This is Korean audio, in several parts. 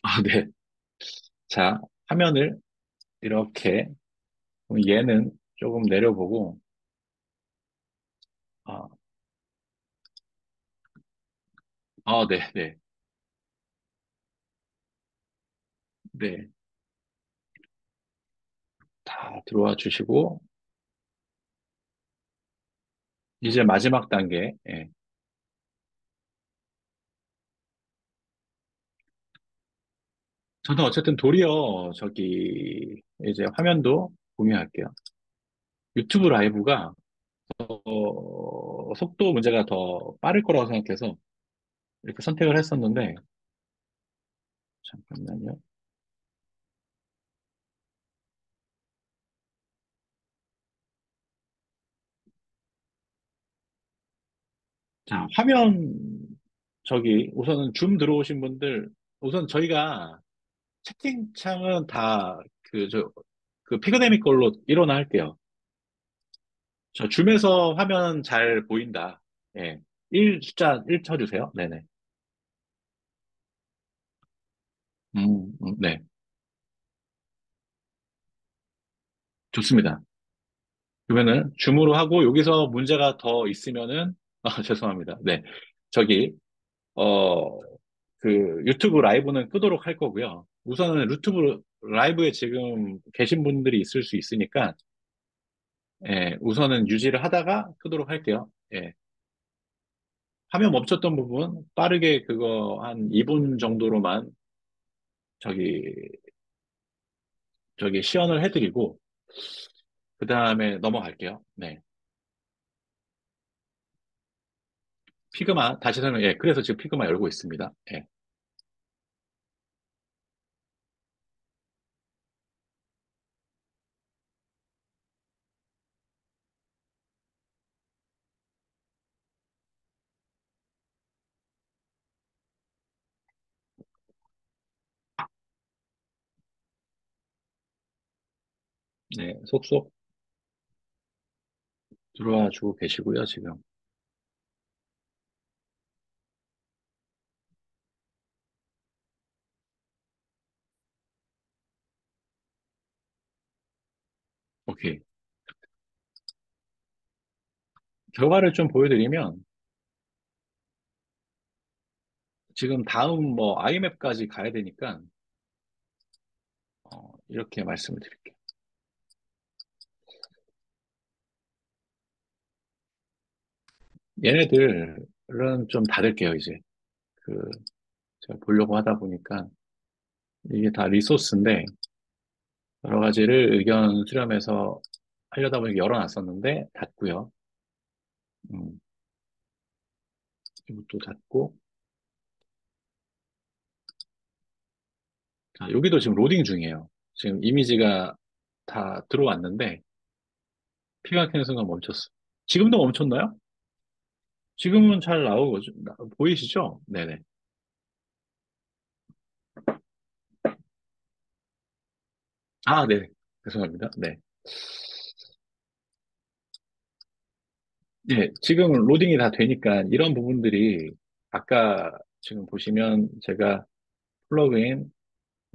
아, 네. 자, 화면을 이렇게, 그럼 얘는 조금 내려보고, 아, 네, 네, 네. 다 들어와 주시고, 이제 마지막 단계, 예. 저는 어쨌든 도리어 저기, 이제 화면도 공유할게요. 유튜브 라이브가, 속도 문제가 더 빠를 거라고 생각해서 이렇게 선택을 했었는데, 잠깐만요. 자, 화면, 저기, 우선은 줌 들어오신 분들, 우선 저희가 채팅창은 다 그 피그데믹 걸로 일어나 할게요. 저 줌에서 화면 잘 보인다. 예. 1 숫자 1 쳐주세요. 네네. 네. 좋습니다. 그러면은 줌으로 하고 여기서 문제가 더 있으면은, 죄송합니다. 네. 저기, 어, 그 유튜브 라이브는 끄도록 할 거고요. 우선은 유튜브 라이브에 지금 계신 분들이 있을 수 있으니까, 예, 우선은 유지를 하다가 끄도록 할게요. 예. 화면 멈췄던 부분 빠르게 그거 한 2분 정도로만 저기 시연을 해드리고 그 다음에 넘어갈게요. 네. 피그마 다시 설명. 예. 그래서 지금 피그마 열고 있습니다. 예. 네. 속속 들어와 주고 계시고요. 지금. 오케이. 결과를 좀 보여드리면 지금 다음 뭐 아이맵까지 가야 되니까 이렇게 말씀을 드릴게요. 얘네들은 좀 닫을게요. 이제 그 제가 보려고 하다 보니까 이게 다 리소스인데 여러 가지를 의견 수렴해서 하려다 보니까 열어놨었는데 닫고요. 음, 이것도 닫고. 자, 여기도 지금 로딩 중이에요. 지금 이미지가 다 들어왔는데 피가 켜는 순간 멈췄어. 지금도 멈췄나요? 지금은 잘 나오고 보이시죠? 네네. 아, 네. 죄송합니다. 네. 네, 지금 로딩이 다 되니까 이런 부분들이 아까 지금 보시면 제가 플러그인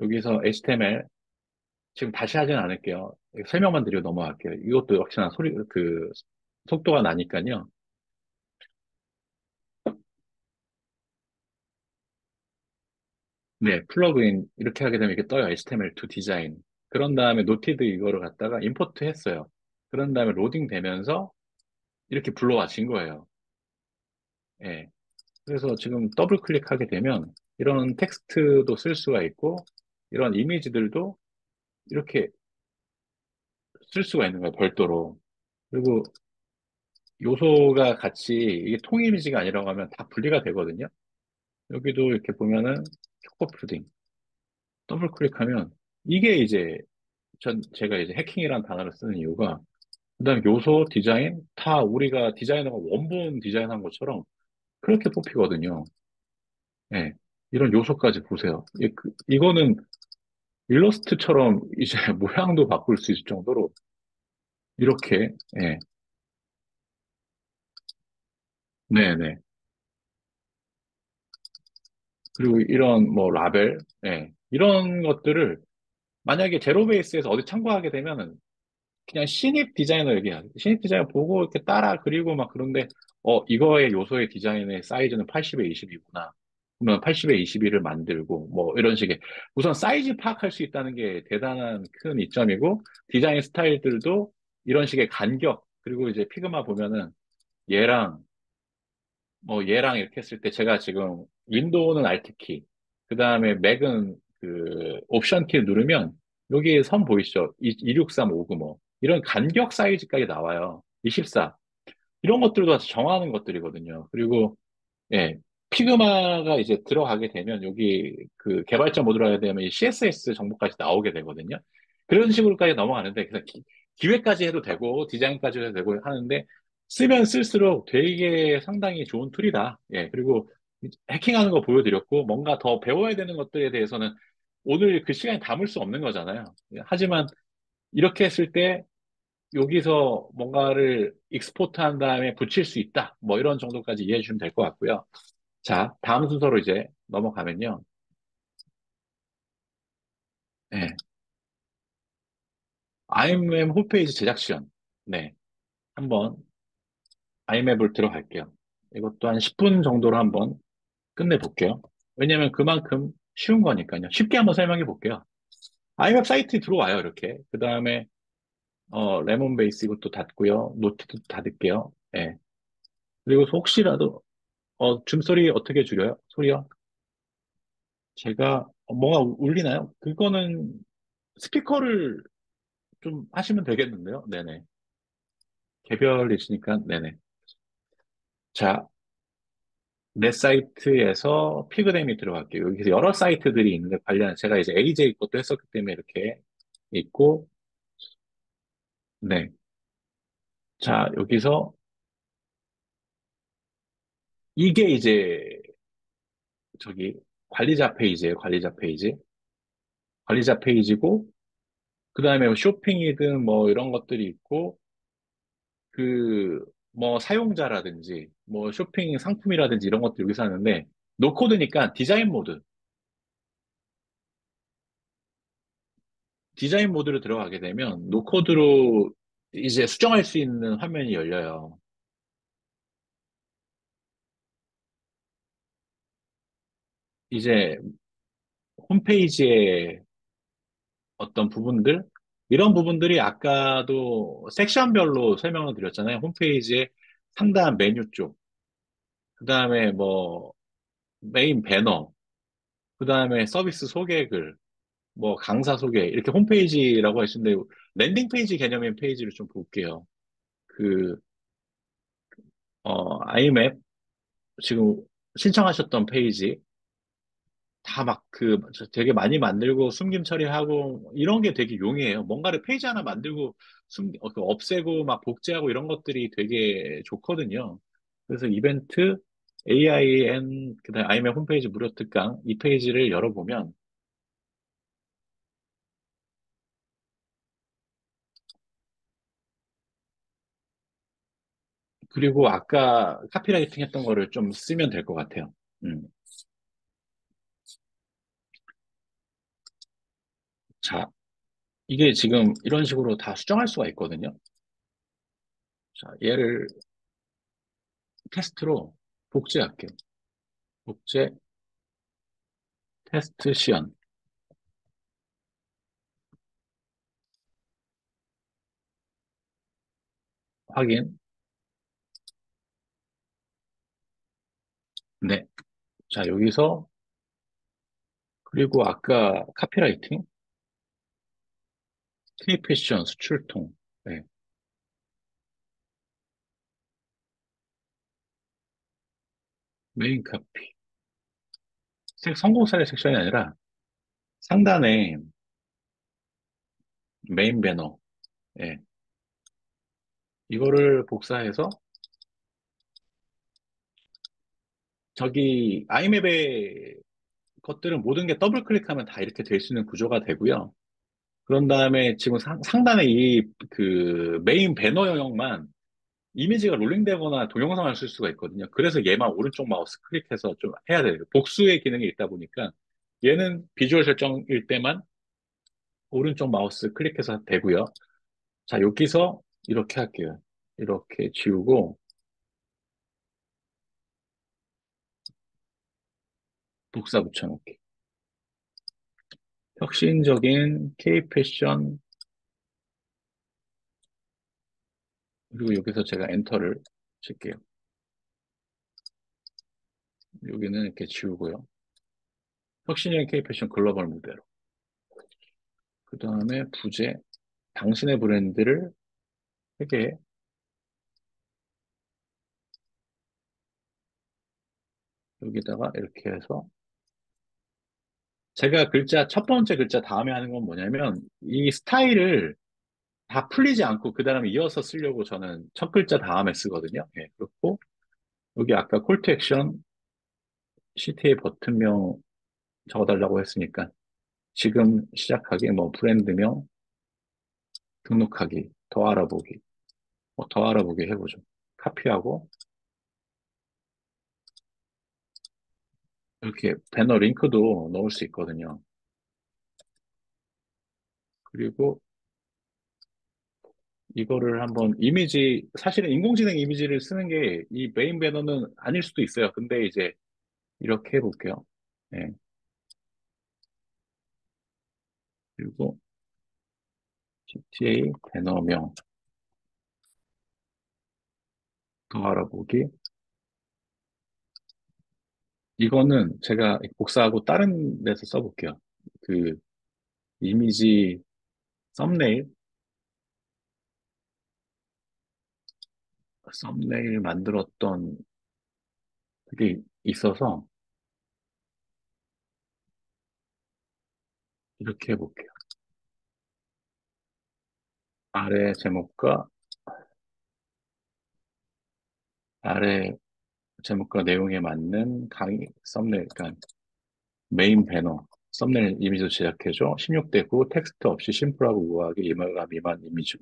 여기서 HTML 지금 다시 하진 않을게요. 설명만 드리고 넘어갈게요. 이것도 역시나 속도가 나니까요. 네, 플러그인 이렇게 하게 되면 이렇게 떠요. HTML2 디자인. 그런 다음에 노티드 이거를 갖다가 임포트 했어요. 그런 다음에 로딩 되면서 이렇게 불러와진 거예요. 예. 그래서 지금 더블 클릭하게 되면 이런 텍스트도 쓸 수가 있고 이런 이미지들도 이렇게 쓸 수가 있는 거예요. 별도로. 그리고 요소가 같이 이게 통 이미지가 아니라고 하면 다 분리가 되거든요. 여기도 이렇게 보면은 초코 푸딩 더블 클릭하면 이게 이제 제가 이제 해킹이라는 단어를 쓰는 이유가 그다음에 요소 디자인 다 우리가 디자이너가 원본 디자인한 것처럼 그렇게 뽑히거든요. 예. 이런 요소까지 보세요. 이거는 일러스트처럼 이제 모양도 바꿀 수 있을 정도로 이렇게, 예. 네네. 그리고 이런 뭐 라벨, 예. 이런 것들을 만약에 제로 베이스에서 어디 참고하게 되면은 그냥 신입 디자이너 얘기야. 신입 디자이너 보고 이렇게 따라 그리고 막 그런데, 이거의 요소의 디자인의 사이즈는 80에 20이구나. 그러면 80에 21을 만들고, 뭐, 이런 식의. 우선 사이즈 파악할 수 있다는 게 대단한 큰 이점이고, 디자인 스타일들도 이런 식의 간격, 그리고 이제 피그마 보면은 얘랑 얘랑 이렇게 했을 때 제가 지금 윈도우는 Alt 키, 그 다음에 맥은 그 옵션 키를 누르면 여기 선 보이시죠? 26359 뭐 이런 간격 사이즈까지 나와요. 24. 이런 것들도 다 정하는 것들이거든요. 그리고 예, 피그마가 이제 들어가게 되면 여기 그 개발자 모드로 하게 되면 이 CSS 정보까지 나오게 되거든요. 그런 식으로까지 넘어가는데 그래서 기획까지 해도 되고 디자인까지 해도 되고 하는데 쓰면 쓸수록 되게 상당히 좋은 툴이다. 예, 그리고 해킹하는 거 보여드렸고 뭔가 더 배워야 되는 것들에 대해서는 오늘 그 시간에 담을 수 없는 거잖아요. 예, 하지만 이렇게 했을 때 여기서 뭔가를 익스포트 한 다음에 붙일 수 있다. 뭐 이런 정도까지 이해해 주시면 될 것 같고요. 자, 다음 순서로 이제 넘어가면요. 네. IMM 홈페이지 제작 시연. 네. 한번 IMAP을 들어갈게요. 이것도 한 10분 정도로 한번 끝내볼게요. 왜냐면 그만큼 쉬운 거니까요. 쉽게 한번 설명해 볼게요. IMAP 사이트 들어와요, 이렇게. 그 다음에, 레몬 베이스 이것도 닫고요. 노트도 닫을게요. 예. 그리고 혹시라도, 줌소리 어떻게 줄여요? 소리요? 제가, 뭐가 울리나요? 그거는 스피커를 좀 하시면 되겠는데요. 네네. 개별이시니까, 네네. 자, 내 사이트에서 피그램이 들어갈게요. 여기서 여러 사이트들이 있는데 관련, 제가 이제 AJ 것도 했었기 때문에 이렇게 있고, 네. 자, 여기서 이게 이제 저기 관리자 페이지예요. 관리자 페이지. 관리자 페이지고, 그 다음에 뭐 쇼핑이든 뭐 이런 것들이 있고, 뭐 사용자라든지, 뭐 쇼핑 상품이라든지 이런 것들 여기서 하는데, 노코드니까 디자인 모드. 디자인 모드로 들어가게 되면 노코드로 이제 수정할 수 있는 화면이 열려요. 이제 홈페이지의 어떤 부분들, 이런 부분들이 아까도 섹션별로 설명을 드렸잖아요. 홈페이지의 상단 메뉴 쪽, 그 다음에 뭐 메인 배너, 그 다음에 서비스 소개글, 뭐 강사 소개, 이렇게 홈페이지라고 하시는데 랜딩 페이지 개념의 페이지를 좀 볼게요. 그, 아이맵 지금 신청하셨던 페이지, 다 막 되게 많이 만들고 숨김 처리하고 이런 게 되게 용이해요. 뭔가를 페이지 하나 만들고 없애고 막 복제하고 이런 것들이 되게 좋거든요. 그래서 이벤트 AIN 그다음에 IMF 홈페이지 무료 특강 이 페이지를 열어보면 그리고 아까 카피라이팅 했던 거를 좀 쓰면 될 것 같아요. 음. 자, 이게 지금 이런 식으로 다 수정할 수가 있거든요. 자, 얘를 테스트로 복제할게요. 복제 테스트 시연 확인. 네. 자, 여기서, 그리고 아까 카피라이팅, 트립패션, 수출통, 네. 메인 카피. 성공 사례 섹션이 아니라 상단에 메인 배너, 예. 이거를 복사해서 저기 아이맵의 것들은 모든 게 더블 클릭하면 다 이렇게 될 수 있는 구조가 되고요. 그런 다음에 지금 상단에 메인 배너 영역만 이미지가 롤링되거나 동영상을 쓸 수가 있거든요. 그래서 얘만 오른쪽 마우스 클릭해서 좀 해야 돼요. 복수의 기능이 있다 보니까 얘는 비주얼 설정일 때만 오른쪽 마우스 클릭해서 되고요. 자, 여기서 이렇게 할게요. 이렇게 지우고 복사 붙여놓기. 혁신적인 K 패션, 그리고 여기서 제가 엔터를 칠게요. 여기는 이렇게 지우고요. 혁신적인 K 패션 글로벌 무대로. 그 다음에 부제, 당신의 브랜드를 3개, 여기다가 이렇게 해서 제가 글자, 첫 번째 글자 다음에 하는 건 뭐냐면 이 스타일을 다 풀리지 않고 그 다음에 이어서 쓰려고 저는 첫 글자 다음에 쓰거든요. 예, 그렇고 여기 아까 콜투 액션 CTA 버튼명 적어달라고 했으니까 지금 시작하기, 뭐 브랜드명, 등록하기, 더 알아보기, 더 알아보기 해보죠. 카피하고 이렇게 배너 링크도 넣을 수 있거든요. 그리고 이거를 한번 이미지, 사실은 인공지능 이미지를 쓰는 게 이 메인 배너는 아닐 수도 있어요. 근데 이제 이렇게 해볼게요. 네. 그리고 GTA 배너명 더 알아보기. 이거는 제가 복사하고 다른 데서 써볼게요. 그 이미지 썸네일, 썸네일 만들었던 그게 있어서 이렇게 해볼게요. 아래 제목과 아래 제목과 내용에 맞는 강의 썸네일, 그러니까 메인 배너, 썸네일 이미지도 제작해줘. 16대 9 텍스트 없이 심플하고 우아하게 이mer감 미만 이미지.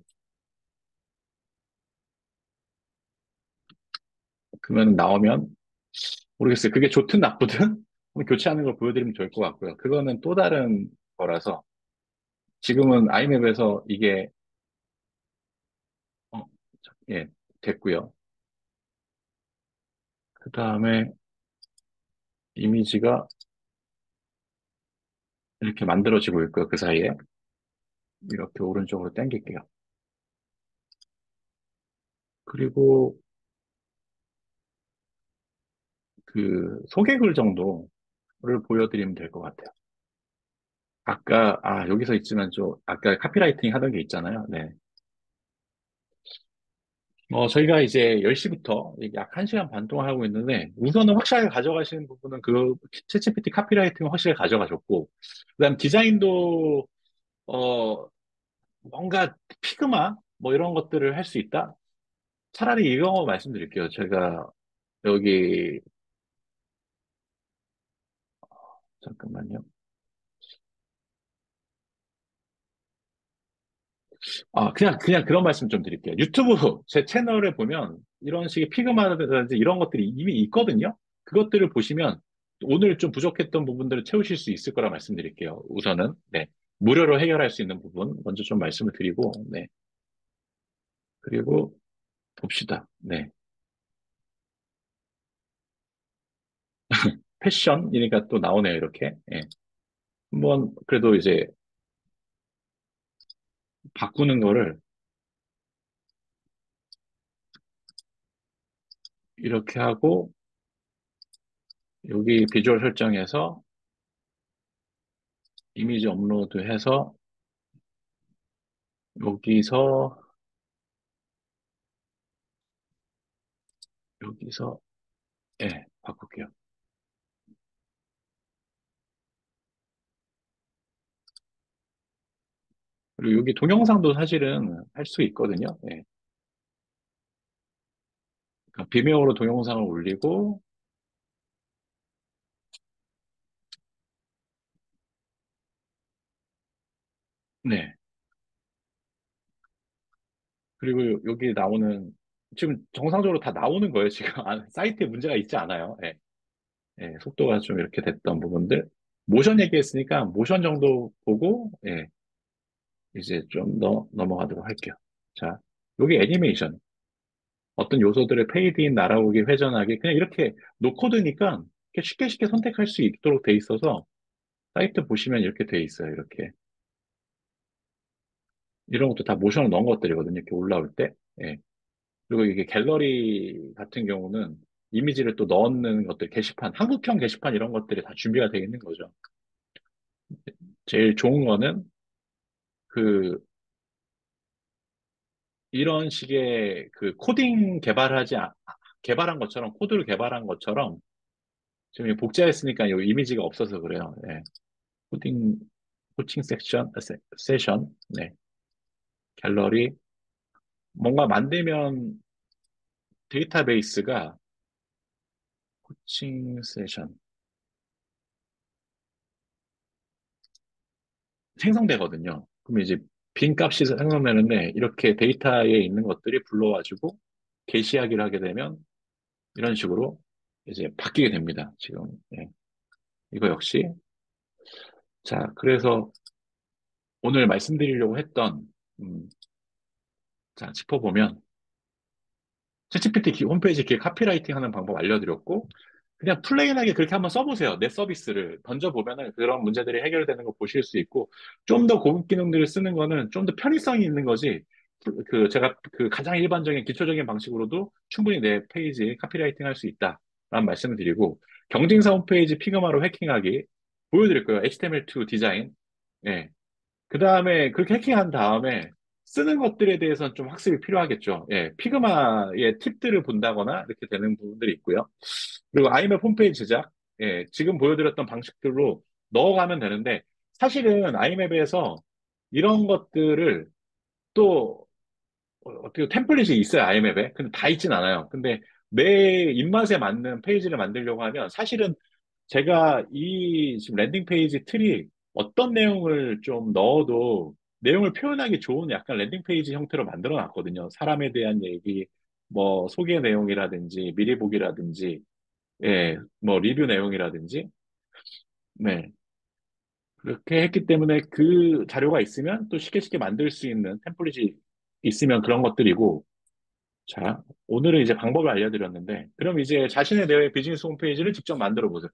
그러면 나오면 모르겠어요. 그게 좋든 나쁘든 한번 교체하는 걸 보여드리면 좋을 것 같고요. 그거는 또 다른 거라서 지금은 아이맵에서 이게 어, 예, 됐고요. 그 다음에 이미지가 이렇게 만들어지고 있고요. 그 사이에 이렇게 오른쪽으로 당길게요. 그리고 그 소개글 정도를 보여드리면 될 것 같아요. 아까, 여기서 있지만 좀, 아까 카피라이팅 하던 게 있잖아요. 네. 저희가 이제 10시부터 약 1시간 반 동안 하고 있는데, 우선은 확실하게 가져가시는 부분은 그, 챗GPT 카피라이팅을 확실히 가져가셨고, 그 다음 디자인도, 어, 뭔가 피그마? 뭐 이런 것들을 할 수 있다? 차라리 이거 말씀드릴게요. 제가 여기, 잠깐만요. 그냥 그런 말씀 좀 드릴게요. 유튜브 제 채널에 보면 이런 식의 피그마라든지 이런 것들이 이미 있거든요. 그것들을 보시면 오늘 좀 부족했던 부분들을 채우실 수 있을 거라 말씀드릴게요. 우선은, 네. 무료로 해결할 수 있는 부분 먼저 좀 말씀을 드리고, 네. 그리고 봅시다. 네. 패션이니까 또 나오네요. 이렇게. 예. 한번 그래도 이제 바꾸는 거를 이렇게 하고 여기 비주얼 설정에서 이미지 업로드해서 여기서 여기서 예, 바꿀게요. 그리고 여기 동영상도 사실은 할 수 있거든요. 예. 그러니까 비밀으로 동영상을 올리고, 네. 그리고 여기 나오는, 지금 정상적으로 다 나오는 거예요. 지금 사이트에 문제가 있지 않아요. 예. 예, 속도가 좀 이렇게 됐던 부분들. 모션 얘기했으니까 모션 정도 보고, 예, 이제 좀 넘어가도록 할게요. 자, 여기 애니메이션. 어떤 요소들을 페이드인, 날아오기, 회전하기, 그냥 이렇게 노코드니까 이렇게 쉽게 쉽게 선택할 수 있도록 돼 있어서 사이트 보시면 이렇게 돼 있어요. 이렇게. 이런 것도 다 모션을 넣은 것들이거든요. 이렇게 올라올 때. 예. 그리고 이게 갤러리 같은 경우는 이미지를 또 넣는 것들, 게시판, 한국형 게시판 이런 것들이 다 준비가 되어 있는 거죠. 제일 좋은 거는 그 이런 식의 그 코딩 개발한 것처럼 코드를 개발한 것처럼 지금 복제했으니까 이 이미지가 없어서 그래요. 예. 코딩 코칭 세션, 네, 갤러리 뭔가 만들면 데이터베이스가 코칭 세션 생성되거든요. 그럼 이제 빈 값이 생성되는데 이렇게 데이터에 있는 것들이 불러가지고 게시하기를 하게 되면 이런 식으로 이제 바뀌게 됩니다. 지금 예. 이거 역시 자 그래서 오늘 말씀드리려고 했던 음, 자 짚어보면 챗GPT 홈페이지 길 카피라이팅 하는 방법 알려드렸고 그냥 플레인하게 그렇게 한번 써보세요. 내 서비스를 던져보면은 그런 문제들이 해결되는 거 보실 수 있고 좀 더 고급 기능들을 쓰는 거는 좀 더 편의성이 있는 거지. 그 제가 그 가장 일반적인 기초적인 방식으로도 충분히 내 페이지 카피라이팅 할 수 있다라는 말씀을 드리고 경쟁사 홈페이지 피그마로 해킹하기 보여드릴 거예요. HTML2 디자인. 예. 그 다음에 그렇게 해킹한 다음에 쓰는 것들에 대해서는 좀 학습이 필요하겠죠. 예. 피그마의 팁들을 본다거나 이렇게 되는 부분들이 있고요. 그리고 아이맵 홈페이지 제작, 예, 지금 보여드렸던 방식들로 넣어가면 되는데, 사실은 아이맵에서 이런 것들을 또, 어떻게 템플릿이 있어요, 아이맵에. 근데 다 있진 않아요. 근데 내 입맛에 맞는 페이지를 만들려고 하면 사실은 제가 이 지금 랜딩 페이지 틀이 어떤 내용을 좀 넣어도 내용을 표현하기 좋은 약간 랜딩 페이지 형태로 만들어 놨거든요. 사람에 대한 얘기, 뭐 소개 내용이라든지 미리 보기라든지 예, 뭐 리뷰 내용이라든지, 네. 그렇게 했기 때문에 그 자료가 있으면 또 쉽게 쉽게 만들 수 있는 템플릿이 있으면 그런 것들이고, 자, 오늘은 이제 방법을 알려드렸는데, 그럼 이제 자신의 내 비즈니스 홈페이지를 직접 만들어 보세요.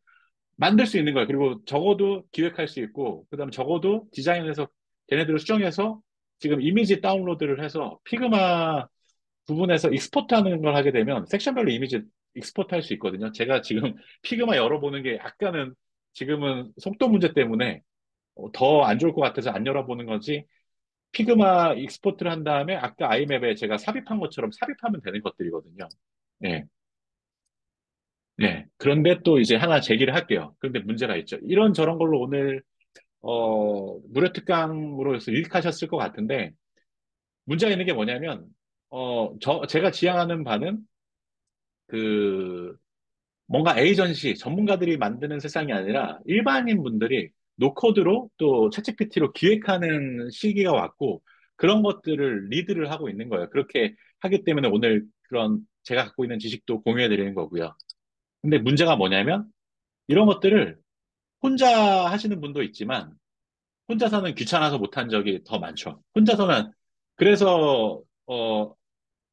만들 수 있는 거예요. 그리고 적어도 기획할 수 있고, 그 다음에 적어도 디자인해서 걔네들을 수정해서 지금 이미지 다운로드를 해서 피그마 부분에서 익스포트 하는 걸 하게 되면 섹션별로 이미지 익스포트 할 수 있거든요. 제가 지금 피그마 열어보는 게 약간은 지금은 속도 문제 때문에 더 안 좋을 것 같아서 안 열어보는 거지. 피그마 익스포트를 한 다음에 아까 아이맵에 제가 삽입한 것처럼 삽입하면 되는 것들이거든요. 예, 예. 그런데 또 이제 하나 제기를 할게요. 그런데 문제가 있죠. 이런 저런 걸로 오늘, 무료 특강으로 해서 유익하셨을 것 같은데, 문제가 있는 게 뭐냐면, 제가 지향하는 바는 그, 뭔가 에이전시, 전문가들이 만드는 세상이 아니라 일반인 분들이 노코드로 또 챗GPT로 기획하는 시기가 왔고 그런 것들을 리드를 하고 있는 거예요. 그렇게 하기 때문에 오늘 그런 제가 갖고 있는 지식도 공유해 드리는 거고요. 근데 문제가 뭐냐면 이런 것들을 혼자 하시는 분도 있지만 혼자서는 귀찮아서 못한 적이 더 많죠. 혼자서는 그래서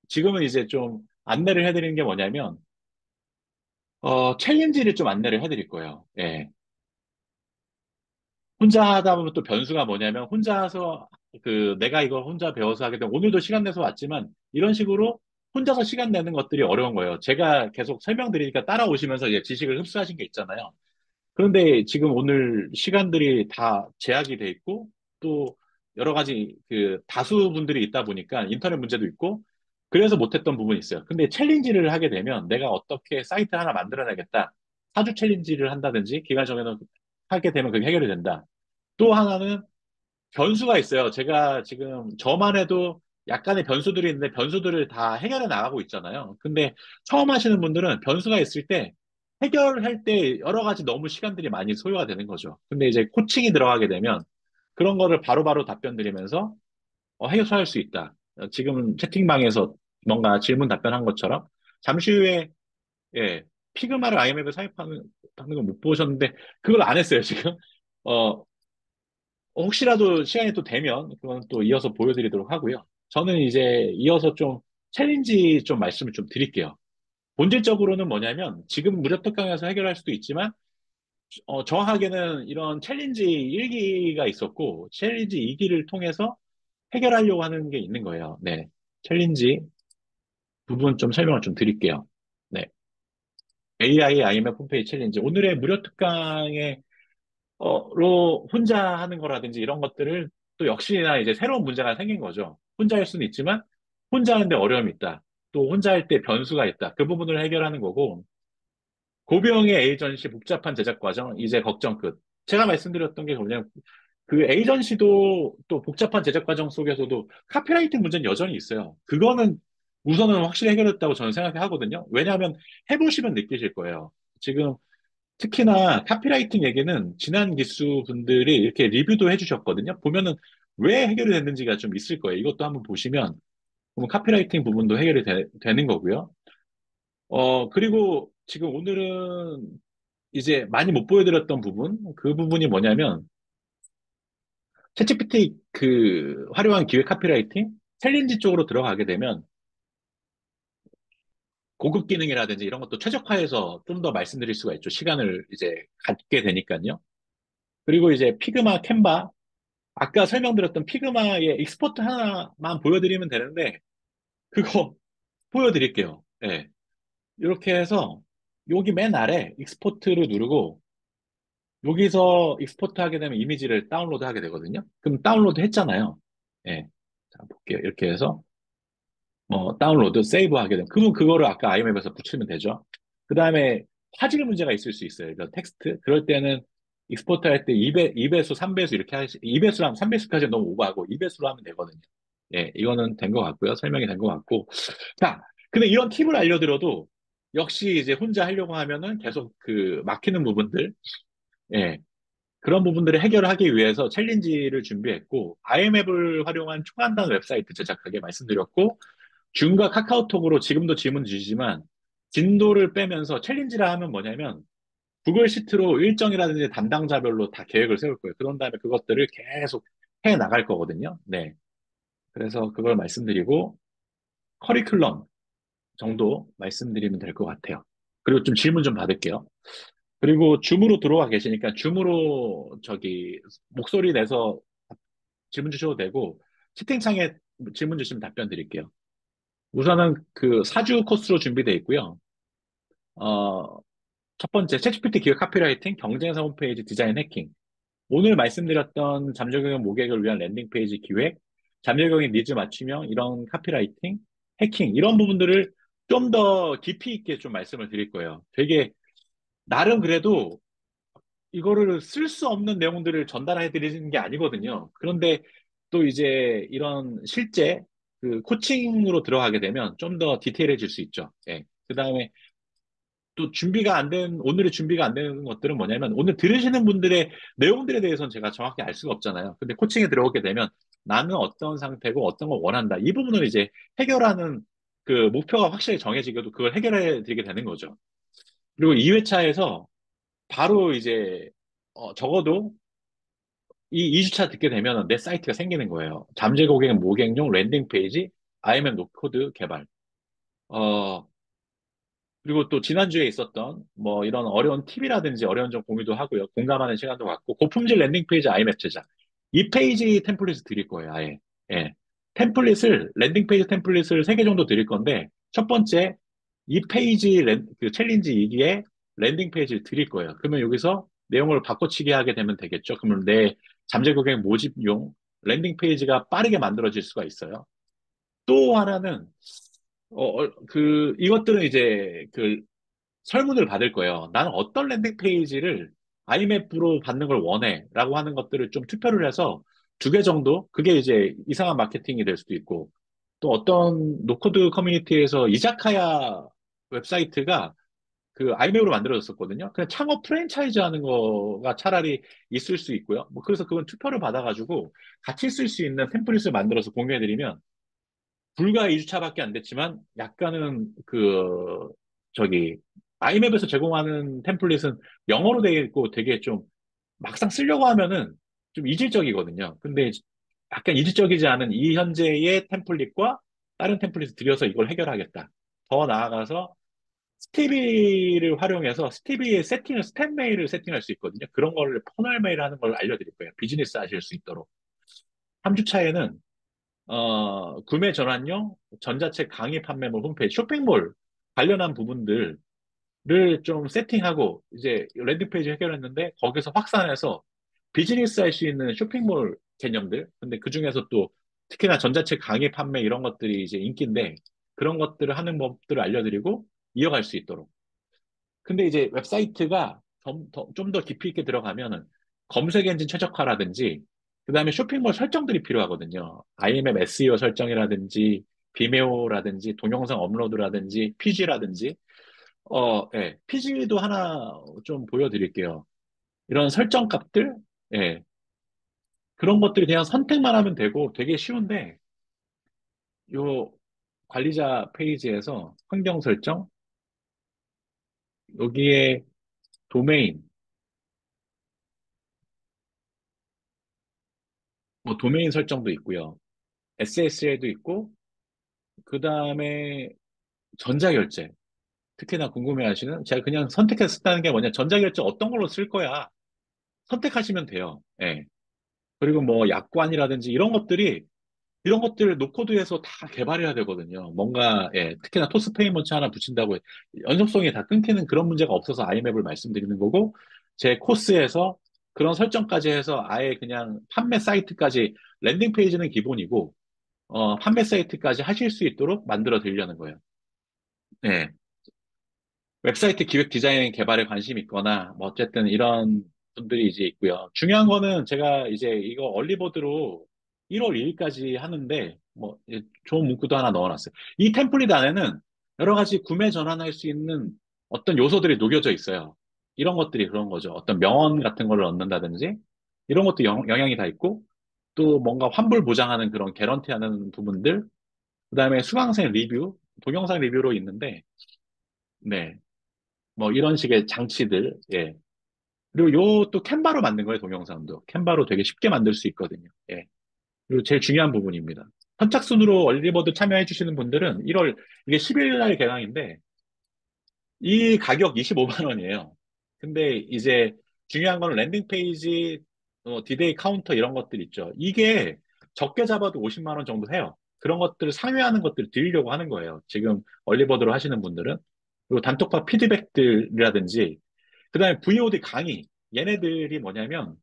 지금은 이제 좀 안내를 해드리는 게 뭐냐면 챌린지를 좀 안내를 해드릴 거예요. 예. 혼자 하다 보면 또 변수가 뭐냐면 혼자서 내가 이걸 혼자 배워서 하게 되면 오늘도 시간 내서 왔지만 이런 식으로 혼자서 시간 내는 것들이 어려운 거예요. 제가 계속 설명드리니까 따라오시면서 이제 지식을 흡수하신 게 있잖아요. 그런데 지금 오늘 시간들이 다 제약이 돼 있고 또 여러 가지 그 다수 분들이 있다 보니까 인터넷 문제도 있고 그래서 못했던 부분이 있어요. 근데 챌린지를 하게 되면 내가 어떻게 사이트 하나 만들어내겠다. 4주 챌린지를 한다든지 기간적에는 하게 되면 그게 해결이 된다. 또 하나는 변수가 있어요. 제가 지금 저만 해도 약간의 변수들이 있는데 변수들을 다 해결해 나가고 있잖아요. 근데 처음 하시는 분들은 변수가 있을 때 해결할 때 여러 가지 너무 시간들이 많이 소요가 되는 거죠. 근데 이제 코칭이 들어가게 되면 그런 거를 바로바로 답변 드리면서 해결할 수 있다. 지금 채팅방에서 뭔가 질문 답변한 것처럼 잠시 후에 예, 피그마를 아이맵에 삽입하는 걸 못 보셨는데 그걸 안 했어요, 지금. 어, 혹시라도 시간이 또 되면 그건 또 이어서 보여드리도록 하고요. 저는 이제 이어서 좀 챌린지 좀 말씀을 좀 드릴게요. 본질적으로는 뭐냐면 지금 무료 특강에서 해결할 수도 있지만 정확하게는 이런 챌린지 1기가 있었고 챌린지 2기를 통해서 해결하려고 하는 게 있는 거예요. 네. 챌린지 부분 좀 설명을 좀 드릴게요. 네. AI IMF 홈페이지 챌린지. 오늘의 무료 특강에 로 혼자 하는 거라든지 이런 것들을 또 역시나 이제 새로운 문제가 생긴 거죠. 혼자 할 수는 있지만 혼자 하는데 어려움이 있다. 또 혼자 할 때 변수가 있다. 그 부분을 해결하는 거고 고병의 에이전시 복잡한 제작 과정 이제 걱정 끝. 제가 말씀드렸던 게 그냥 그 에이전시도 또 복잡한 제작 과정 속에서도 카피라이팅 문제는 여전히 있어요. 그거는 우선은 확실히 해결했다고 저는 생각하거든요. 왜냐하면 해보시면 느끼실 거예요. 지금 특히나 카피라이팅 얘기는 지난 기수 분들이 이렇게 리뷰도 해주셨거든요. 보면은 왜 해결이 됐는지가 좀 있을 거예요. 이것도 한번 보시면 그러면 카피라이팅 부분도 해결이 되는 거고요. 그리고 지금 오늘은 이제 많이 못 보여드렸던 부분, 그 부분이 뭐냐면 챗GPT 그 활용한 기획 카피라이팅 챌린지 쪽으로 들어가게 되면 고급 기능이라든지 이런 것도 최적화해서 좀 더 말씀드릴 수가 있죠. 시간을 이제 갖게 되니까요. 그리고 이제 피그마, 캔바 아까 설명드렸던 피그마의 익스포트 하나만 보여드리면 되는데, 그거 보여드릴게요. 예. 이렇게 해서, 여기 맨 아래 익스포트를 누르고, 여기서 익스포트 하게 되면 이미지를 다운로드 하게 되거든요. 그럼 다운로드 했잖아요. 예. 자, 볼게요. 이렇게 해서, 다운로드, 세이브 하게 되면, 그러면 그거를 아까 아이맵에서 붙이면 되죠. 그 다음에 화질 문제가 있을 수 있어요. 그 텍스트. 그럴 때는 익스포트 할 때 2배, 수 3배수 이렇게 2배수랑 3배수까지 너무 오버하고 2배수로 하면 되거든요. 예, 이거는 된 것 같고요. 설명이 된 것 같고. 자, 근데 이런 팁을 알려드려도 역시 이제 혼자 하려고 하면은 계속 그 막히는 부분들, 예, 그런 부분들을 해결하기 위해서 챌린지를 준비했고, IM앱을 활용한 초간단 웹사이트 제작하게 말씀드렸고, 줌과 카카오톡으로 지금도 질문 주시지만 진도를 빼면서 챌린지라 하면 뭐냐면 구글 시트로 일정이라든지 담당자별로 다 계획을 세울 거예요. 그런 다음에 그것들을 계속 해 나갈 거거든요. 네. 그래서 그걸 말씀드리고 커리큘럼 정도 말씀드리면 될 것 같아요. 그리고 좀 질문 좀 받을게요. 그리고 줌으로 들어와 계시니까 줌으로 저기 목소리 내서 질문 주셔도 되고 채팅창에 질문 주시면 답변 드릴게요. 우선은 그 4주 코스로 준비되어 있고요. 어, 첫 번째, 챗GPT 기획 카피라이팅, 경쟁사 홈페이지 디자인 해킹. 오늘 말씀드렸던 잠재경영 모객을 위한 랜딩 페이지 기획, 잠재경영 니즈 맞춤형, 이런 카피라이팅, 해킹, 이런 부분들을 좀 더 깊이 있게 좀 말씀을 드릴 거예요. 되게, 나름 그래도 이거를 쓸 수 없는 내용들을 전달해 드리는 게 아니거든요. 그런데 또 이제 이런 실제 그 코칭으로 들어가게 되면 좀 더 디테일해질 수 있죠. 예. 그 다음에 또 오늘의 준비가 안 되는 것들은 뭐냐면, 오늘 들으시는 분들의 내용들에 대해서는 제가 정확히 알 수가 없잖아요. 근데 코칭에 들어오게 되면 나는 어떤 상태고 어떤 걸 원한다. 이 부분을 이제 해결하는 그 목표가 확실히 정해지고도 그걸 해결해 드리게 되는 거죠. 그리고 2회차에서 바로 이제, 적어도 이 2주차 듣게 되면 내 사이트가 생기는 거예요. 잠재 고객 모객용 랜딩 페이지, IMM 노코드 개발. 어, 그리고 또 지난주에 있었던 뭐 이런 어려운 팁이라든지 어려운 점 공유도 하고요. 공감하는 시간도 갖고 고품질 랜딩 페이지 아이맵 제작. 이 페이지 템플릿을 드릴 거예요, 아예. 예. 랜딩 페이지 템플릿을 3개 정도 드릴 건데, 첫 번째, 이 페이지 그 챌린지 2기에 랜딩 페이지를 드릴 거예요. 그러면 여기서 내용을 바꿔치기 하게 되면 되겠죠. 그러면 내 잠재 고객 모집용 랜딩 페이지가 빠르게 만들어질 수가 있어요. 또 하나는, 이것들은 이제 그 설문을 받을 거예요. 나는 어떤 랜딩 페이지를 아이맵으로 받는 걸 원해 라고 하는 것들을 좀 투표를 해서 2개 정도, 그게 이제 이상한 마케팅이 될 수도 있고, 또 어떤 노코드 커뮤니티에서 이자카야 웹사이트가 그 아이맵으로 만들어졌었거든요. 그냥 창업 프랜차이즈 하는 거가 차라리 있을 수 있고요. 뭐 그래서 그건 투표를 받아가지고 같이 쓸 수 있는 템플릿을 만들어서 공유해드리면 불과 2주차밖에 안 됐지만 약간은 저기 아이맵에서 제공하는 템플릿은 영어로 되어 있고 되게 좀 막상 쓰려고 하면은 좀 이질적이거든요. 근데 약간 이질적이지 않은 이 현재의 템플릿과 다른 템플릿을 들여서 이걸 해결하겠다. 더 나아가서 스티비를 활용해서 스티비의 세팅을, 스텝 메일을 세팅할 수 있거든요. 그런 거를 퍼널 메일 하는 걸 알려드릴 거예요. 비즈니스 하실 수 있도록. 3주 차에는, 구매 전환용 전자책 강의 판매물 홈페이지, 쇼핑몰 관련한 부분들을 좀 세팅하고, 이제 랜딩 페이지 해결했는데, 거기서 확산해서 비즈니스 할 수 있는 쇼핑몰 개념들. 근데 그 중에서 또 특히나 전자책 강의 판매 이런 것들이 이제 인기인데, 그런 것들을 하는 법들을 알려드리고 이어갈 수 있도록. 근데 이제 웹사이트가 좀 더 깊이 있게 들어가면은 검색 엔진 최적화라든지, 그 다음에 쇼핑몰 설정들이 필요하거든요. IMAP SEO 설정이라든지, 비메오라든지, 동영상 업로드라든지, PG라든지, 예, PG도 하나 좀 보여드릴게요. 이런 설정 값들, 예, 그런 것들이 그냥 선택만 하면 되고 되게 쉬운데, 요 관리자 페이지에서 환경 설정, 여기에 도메인, 뭐 도메인 설정도 있고요. SSL도 있고, 그 다음에 전자결제. 특히나 궁금해하시는, 제가 그냥 선택해서 쓴다는 게 뭐냐, 전자결제 어떤 걸로 쓸 거야. 선택하시면 돼요. 예. 그리고 뭐 약관이라든지 이런 것들을 노코드에서 다 개발해야 되거든요. 뭔가, 예, 특히나 토스 페이먼트 하나 붙인다고 연속성이 다 끊기는 그런 문제가 없어서 아이맵을 말씀드리는 거고, 제 코스에서 그런 설정까지 해서 아예 그냥 판매 사이트까지, 랜딩 페이지는 기본이고, 판매 사이트까지 하실 수 있도록 만들어 드리려는 거예요. 네. 웹사이트 기획 디자인 개발에 관심 있거나, 뭐, 어쨌든 이런 분들이 이제 있고요. 중요한 거는 제가 이제 이거 얼리버드로 1월 2일까지 하는데, 뭐, 좋은 문구도 하나 넣어놨어요. 이 템플릿 안에는 여러 가지 구매 전환할 수 있는 어떤 요소들이 녹여져 있어요. 이런 것들이 그런 거죠. 어떤 명언 같은 걸 넣는다든지, 이런 것도 영향이 다 있고, 또 뭔가 환불 보장하는 그런 개런티 하는 부분들, 그 다음에 수강생 리뷰, 동영상 리뷰로 있는데, 네. 뭐 이런 식의 장치들, 예. 그리고 요 또 캔바로 만든 거예요, 동영상도. 캔바로 되게 쉽게 만들 수 있거든요. 예. 그리고 제일 중요한 부분입니다. 선착순으로 얼리버드 참여해 주시는 분들은 1월, 이게 10일 날 개강인데, 이 가격 25만 원이에요. 근데 이제 중요한 건 랜딩 페이지, 디데이 카운터 이런 것들 있죠. 이게 적게 잡아도 50만 원 정도 해요. 그런 것들을 상회하는 것들을 드리려고 하는 거예요. 지금 얼리버드로 하시는 분들은. 그리고 단톡방 피드백들이라든지, 그 다음에 VOD 강의. 얘네들이 뭐냐면,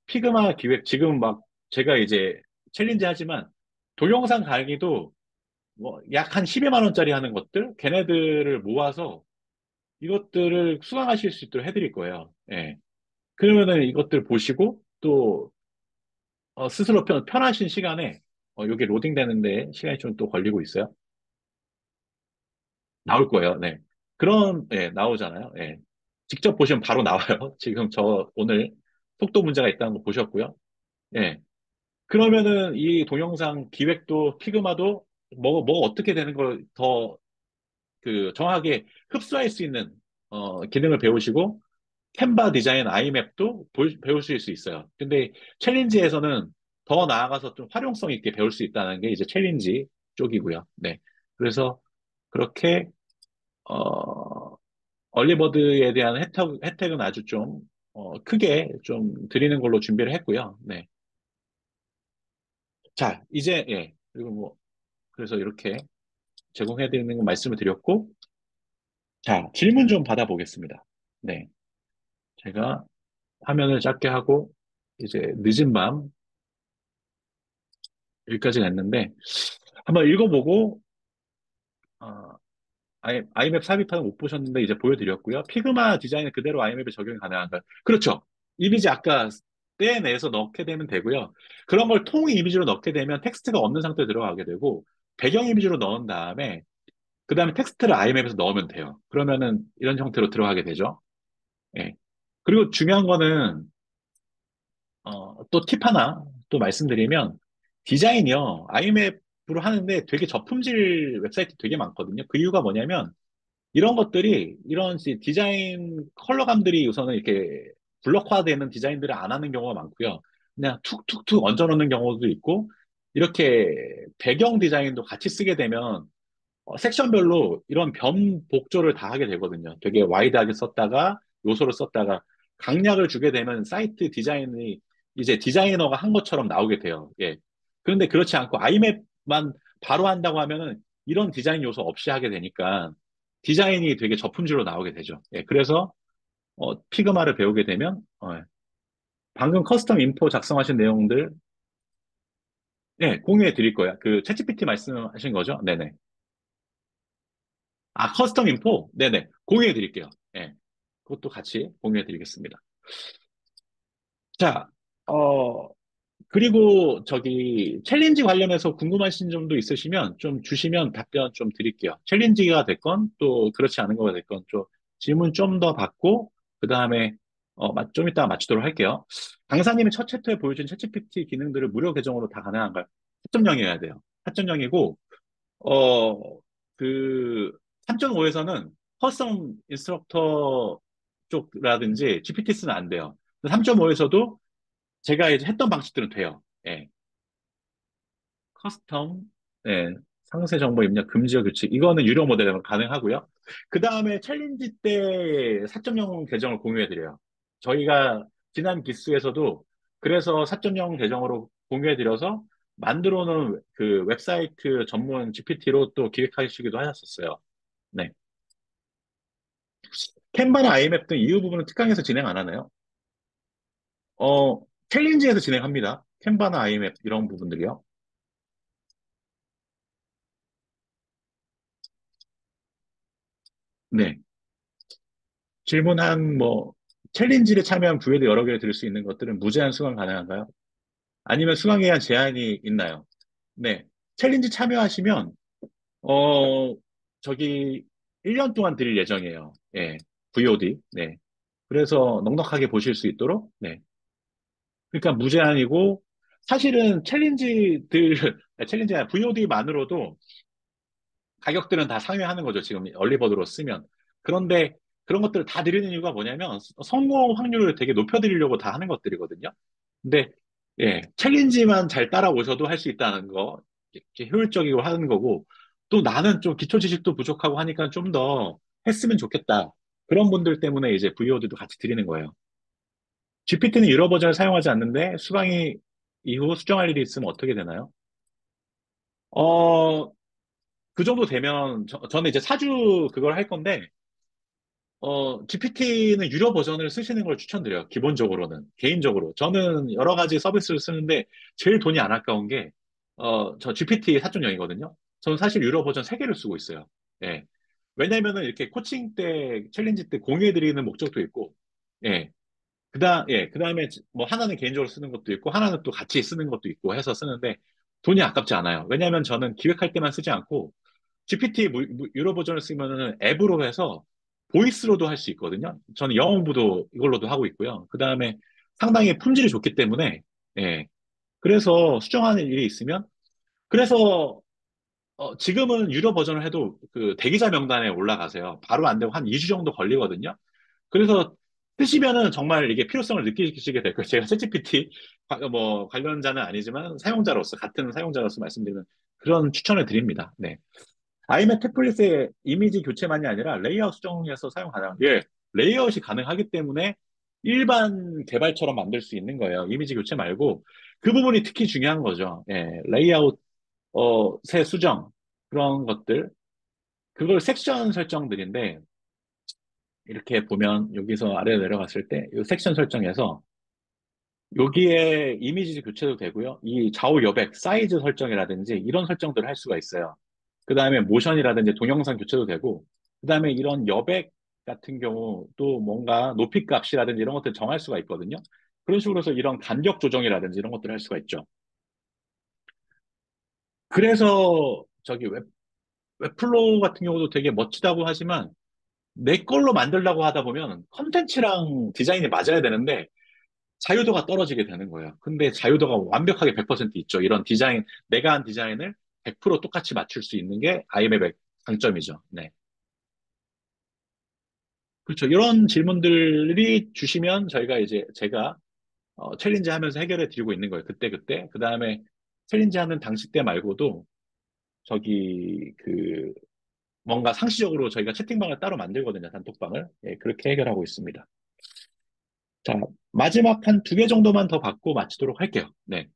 피그마 기획, 지금 막 제가 이제 챌린지 하지만, 동영상 강의도 뭐 약 한 12만 원짜리 하는 것들, 걔네들을 모아서 이것들을 수강하실 수 있도록 해드릴 거예요. 예. 그러면은 이것들 보시고 또 스스로 편하신 시간에 여기 로딩 되는데 시간이 좀 또 걸리고 있어요. 나올 거예요. 네. 그런 예, 나오잖아요. 예. 직접 보시면 바로 나와요. 지금 저 오늘 속도 문제가 있다는 거 보셨고요. 예. 그러면은 이 동영상 기획도 피그마도 뭐 어떻게 되는 걸 더 그 정확하게 흡수할 수 있는 기능을 배우시고 캔바 디자인 아이맵도 배우실 수 있어요. 근데 챌린지에서는 더 나아가서 좀 활용성 있게 배울 수 있다는 게 이제 챌린지 쪽이고요. 네. 그래서 그렇게, 어, 얼리버드에 대한 혜택은 아주 좀, 크게 좀 드리는 걸로 준비를 했고요. 네. 자, 이제, 예. 그리고 뭐, 그래서 이렇게 제공해드리는 거 말씀을 드렸고, 자, 질문 좀 받아보겠습니다. 네. 제가 화면을 작게 하고, 이제 늦은 밤 여기까지 냈는데, 한번 읽어보고, 어, 아이맵 삽입하는 거 못 보셨는데 이제 보여드렸고요. 피그마 디자인은 그대로 아이맵에 적용이 가능한가요? 그렇죠. 이미지 아까 떼내서 넣게 되면 되고요. 그런 걸 통 이미지로 넣게 되면 텍스트가 없는 상태로 들어가게 되고, 배경 이미지로 넣은 다음에, 그 다음에 텍스트를 아이맵에서 넣으면 돼요. 그러면은 이런 형태로 들어가게 되죠. 예. 그리고 중요한 거는, 또 팁 하나 또 말씀드리면, 디자인이요. 아이맵으로 하는데 되게 저품질 웹사이트 되게 많거든요. 그 이유가 뭐냐면, 이런 것들이, 이런 디자인 컬러감들이 우선은 이렇게 블록화되는 디자인들을 안 하는 경우가 많고요. 그냥 툭툭툭 얹어놓는 경우도 있고, 이렇게 배경 디자인도 같이 쓰게 되면 섹션별로 이런 변 복조를 다 하게 되거든요. 되게 와이드하게 썼다가 요소를 썼다가 강약을 주게 되면 사이트 디자인이 이제 디자이너가 한 것처럼 나오게 돼요. 예. 그런데 그렇지 않고 아이맵만 바로 한다고 하면은 이런 디자인 요소 없이 하게 되니까 디자인이 되게 저품질로 나오게 되죠. 예. 그래서 피그마를 배우게 되면 방금 커스텀 인포 작성하신 내용들 예, 공유해 드릴 거야. 그 챗GPT 말씀하신 거죠? 네네. 아, 커스텀 인포? 네네. 공유해 드릴게요. 예. 그것도 같이 공유해 드리겠습니다. 자, 어, 그리고 저기 챌린지 관련해서 궁금하신 점도 있으시면 좀 주시면 답변 좀 드릴게요. 챌린지가 됐건 또 그렇지 않은 거가 됐건 좀 질문 좀 더 받고 그 다음에 좀 이따가 맞추도록 할게요. 강사님이 첫 챕터에 보여준 챗GPT 기능들을 무료 계정으로 다 가능한가요? 4.0이어야 돼요. 4.0이고 어, 그 3.5에서는 퍼스널 인스트럭터 쪽이라든지 GPT스는 안 돼요. 3.5에서도 제가 이제 했던 방식들은 돼요. 예. 커스텀, 예. 상세 정보 입력 금지어 규칙. 이거는 유료 모델이면 가능하고요. 그 다음에 챌린지 때 4.0 계정을 공유해드려요. 저희가 지난 기수에서도 그래서 4.0 계정으로 공유해드려서 만들어 놓은 그 웹사이트 전문 GPT로 또 기획하시기도 하셨었어요. 네. 캔바나 아이맵 등 이후 부분은 특강에서 진행 안 하나요? 어, 챌린지에서 진행합니다. 캔바나 아이맵 이런 부분들이요. 네. 질문한 챌린지를 참여한 부에도 여러 개를 들을 수 있는 것들은 무제한 수강 가능한가요? 아니면 수강에 대한 제한이 있나요? 네. 챌린지 참여하시면, 어, 저기, 1년 동안 드릴 예정이에요. 예. VOD. 네. 그래서 넉넉하게 보실 수 있도록, 네. 그러니까 무제한이고, 사실은 챌린지들, 챌린지 아니라 VOD만으로도 가격들은 다 상회하는 거죠. 지금 얼리버드로 쓰면. 그런데 그런 것들을 다 드리는 이유가 뭐냐면 성공 확률을 되게 높여드리려고 다 하는 것들이거든요. 근데 예, 챌린지만 잘 따라오셔도 할 수 있다는 거, 이렇게 효율적이고 하는 거고, 또 나는 좀 기초 지식도 부족하고 하니까 좀 더 했으면 좋겠다. 그런 분들 때문에 이제 VOD도 같이 드리는 거예요. GPT는 유료 버전을 사용하지 않는데 수강이 이후 수정할 일이 있으면 어떻게 되나요? 어, 그 정도 되면 저는 이제 사주 그걸 할 건데 GPT는 유료 버전을 쓰시는 걸 추천드려요. 기본적으로는 개인적으로 저는 여러 가지 서비스를 쓰는데 제일 돈이 안 아까운 게 저 GPT 4.0이거든요. 저는 사실 유료 버전 3개를 쓰고 있어요. 예. 왜냐면은 이렇게 코칭 때 챌린지 때 공유해 드리는 목적도 있고 예. 그다음에 뭐 하나는 개인적으로 쓰는 것도 있고 하나는 또 같이 쓰는 것도 있고 해서 쓰는데 돈이 아깝지 않아요. 왜냐하면 저는 기획할 때만 쓰지 않고 GPT 유료 버전을 쓰면은 앱으로 해서 보이스로도 할 수 있거든요. 저는 영어 공부도 이걸로도 하고 있고요. 그다음에 상당히 품질이 좋기 때문에 예. 그래서 수정하는 일이 있으면 그래서 지금은 유료 버전을 해도 그 대기자 명단에 올라가세요. 바로 안 되고 한 2주 정도 걸리거든요. 그래서 쓰시면은 정말 이게 필요성을 느끼시게 될 거예요. 제가 챗GPT 관련자는 아니지만 사용자로서 같은 사용자로서 말씀드리면 그런 추천을 드립니다. 네. 아이맥 태블릿의 이미지 교체만이 아니라 레이아웃 수정해서 사용 가능. 예, 레이아웃이 가능하기 때문에 일반 개발처럼 만들 수 있는 거예요. 이미지 교체 말고 그 부분이 특히 중요한 거죠. 예, 레이아웃 새 수정 그런 것들 그걸 섹션 설정들인데 이렇게 보면 여기서 아래로 내려갔을 때 이 섹션 설정에서 여기에 이미지 교체도 되고요. 이 좌우 여백 사이즈 설정이라든지 이런 설정들을 할 수가 있어요. 그 다음에 모션이라든지 동영상 교체도 되고 그 다음에 이런 여백 같은 경우 또 뭔가 높이 값이라든지 이런 것들 정할 수가 있거든요. 그런 식으로 해서 이런 간격 조정이라든지 이런 것들을 할 수가 있죠. 그래서 저기 웹플로우 같은 경우도 되게 멋지다고 하지만 내 걸로 만들려고 하다 보면 컨텐츠랑 디자인이 맞아야 되는데 자유도가 떨어지게 되는 거예요. 근데 자유도가 완벽하게 100% 있죠. 이런 디자인, 내가 한 디자인을 100% 똑같이 맞출 수 있는 게 아이맵의 장점이죠. 네. 그렇죠. 이런 질문들이 주시면 저희가 이제 제가 챌린지 하면서 해결해 드리고 있는 거예요. 그때. 그 다음에 챌린지 하는 당시 때 말고도 저기 그 뭔가 상시적으로 저희가 채팅방을 따로 만들거든요. 단톡방을. 예, 그렇게 해결하고 있습니다. 자, 마지막 한 두 개 정도만 더 받고 마치도록 할게요. 네.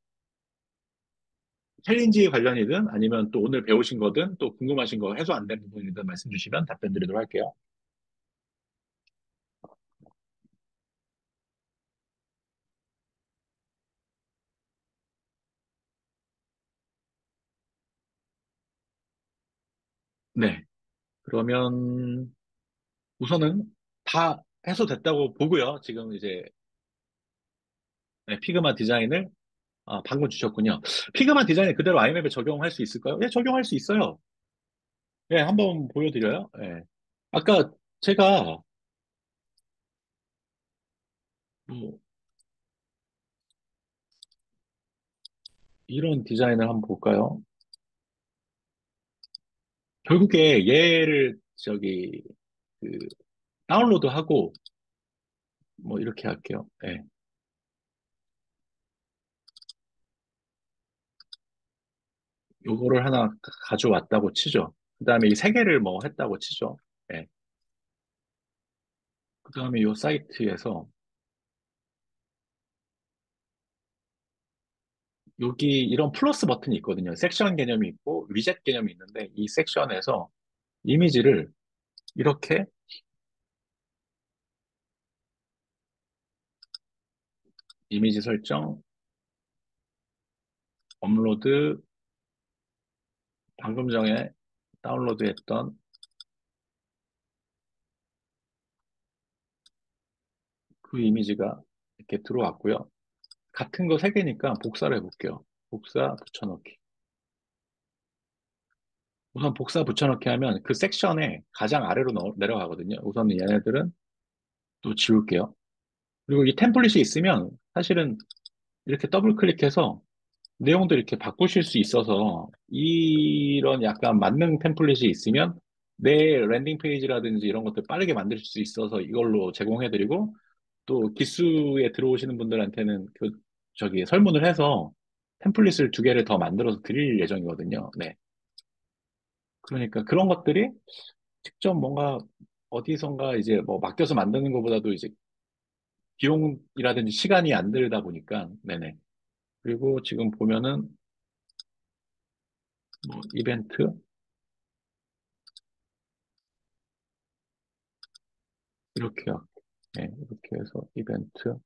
챌린지 관련이든 아니면 또 오늘 배우신 거든 또 궁금하신 거 해소 안 된 부분이든 말씀 주시면 답변 드리도록 할게요. 네. 그러면 우선은 다 해소됐다고 보고요. 지금 이제 네, 피그마 디자인을 방금 주셨군요. 피그마 디자인을 그대로 아이맵에 적용할 수 있을까요? 예, 적용할 수 있어요. 예, 한번 보여드려요. 예. 아까 제가 뭐 이런 디자인을 한번 볼까요? 결국에 얘를 저기 그 다운로드하고 뭐 이렇게 할게요. 예. 요거를 하나 가져왔다고 치죠. 그 다음에 이 세 개를 뭐 했다고 치죠. 예. 그 다음에 요 사이트에서 여기 이런 플러스 버튼이 있거든요. 섹션 개념이 있고 위젯 개념이 있는데 이 섹션에서 이미지를 이렇게 이미지 설정, 업로드, 방금 전에 다운로드했던 그 이미지가 이렇게 들어왔고요. 같은 거 세 개니까 복사를 해볼게요. 복사, 붙여넣기. 우선 복사, 붙여넣기 하면 그 섹션에 가장 아래로 내려가거든요. 우선 얘네들은 또 지울게요. 그리고 이 템플릿이 있으면 사실은 이렇게 더블 클릭해서 내용도 이렇게 바꾸실 수 있어서 이런 약간 만능 템플릿이 있으면 내 랜딩 페이지라든지 이런 것들 빠르게 만들 수 있어서 이걸로 제공해드리고 또 기수에 들어오시는 분들한테는 그 저기 설문을 해서 템플릿을 두 개를 더 만들어서 드릴 예정이거든요. 네. 그러니까 그런 것들이 직접 뭔가 어디선가 이제 뭐 맡겨서 만드는 것보다도 이제 비용이라든지 시간이 안 들다 보니까 네네. 그리고 지금 보면은 뭐 이벤트 이렇게요. 네, 이렇게 해서 이벤트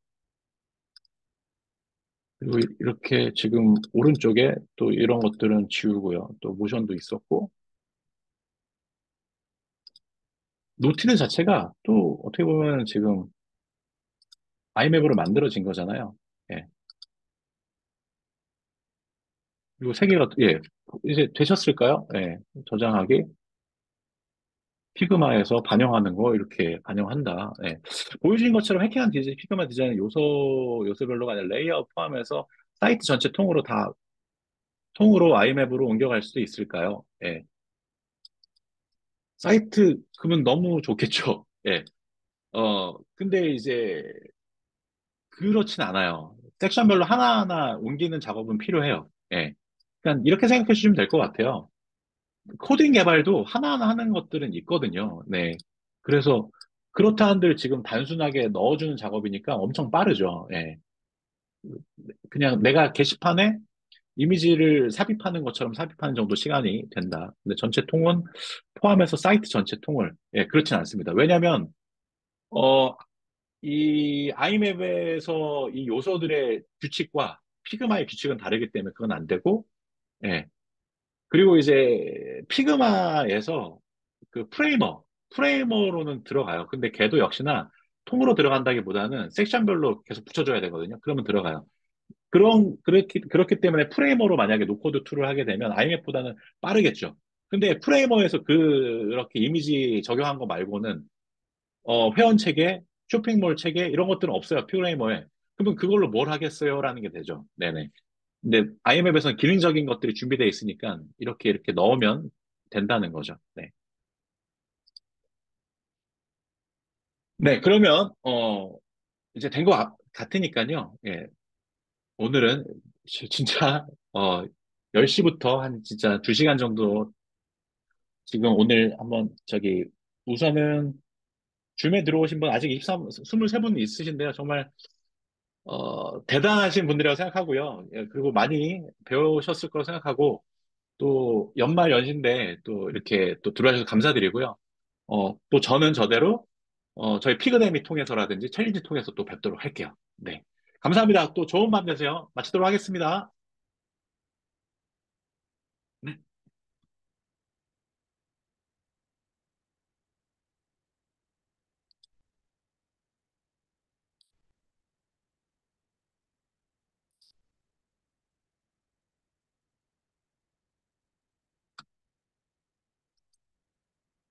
그리고 이렇게 지금 오른쪽에 또 이런 것들은 지우고요. 또 모션도 있었고 노티드 자체가 또 어떻게 보면 지금 아이맵으로 만들어진 거잖아요. 예. 그리고 세 개가 예 이제 되셨을까요? 예. 저장하기 피그마에서 반영하는 거 이렇게 반영한다. 예. 보여주신 것처럼 해킹한 피그마 디자인 요소별로가 아니라 레이아웃 포함해서 사이트 전체 통으로 다 통으로 아이맵으로 옮겨갈 수도 있을까요? 예. 사이트 그러면 너무 좋겠죠. 예. 근데 이제 그렇진 않아요. 섹션별로 하나하나 옮기는 작업은 필요해요. 예. 그러니까 이렇게 생각해 주시면 될 것 같아요. 코딩 개발도 하나하나 하는 것들은 있거든요. 네. 그래서 그렇다 한들 지금 단순하게 넣어주는 작업이니까 엄청 빠르죠. 예. 그냥 내가 게시판에 이미지를 삽입하는 것처럼 삽입하는 정도 시간이 된다. 근데 전체 통은 포함해서 사이트 전체 통을, 예, 그렇진 않습니다. 왜냐면, 어, 이 아이맵에서 이 요소들의 규칙과 피그마의 규칙은 다르기 때문에 그건 안 되고, 예. 그리고 이제 피그마에서 그 프레이머로는 들어가요. 근데 걔도 역시나 통으로 들어간다기보다는 섹션별로 계속 붙여줘야 되거든요. 그러면 들어가요. 그렇기 때문에 프레이머로 만약에 노코드 툴을 하게 되면 아이맵보다는 빠르겠죠. 근데 프레이머에서 그렇게 이미지 적용한 거 말고는 회원 체계, 쇼핑몰 체계 이런 것들은 없어요. 프레이머에. 그러면 그걸로 뭘 하겠어요? 라는 게 되죠. 네네. 근데 IMF에서는 기능적인 것들이 준비되어 있으니까 이렇게 넣으면 된다는 거죠. 네. 네, 그러면, 이제 된 것 같으니까요. 예, 오늘은 진짜, 10시부터 한 진짜 2시간 정도 지금 오늘 한번 우선은 줌에 들어오신 분 아직 23분 있으신데요. 정말, 대단하신 분들이라고 생각하고요. 예, 그리고 많이 배우셨을 거라고 생각하고, 또 연말 연시인데 또 이렇게 또 들어와주셔서 감사드리고요. 또 저는 저대로, 저희 피그데미 통해서라든지 챌린지 통해서 또 뵙도록 할게요. 네. 감사합니다. 또 좋은 밤 되세요. 마치도록 하겠습니다.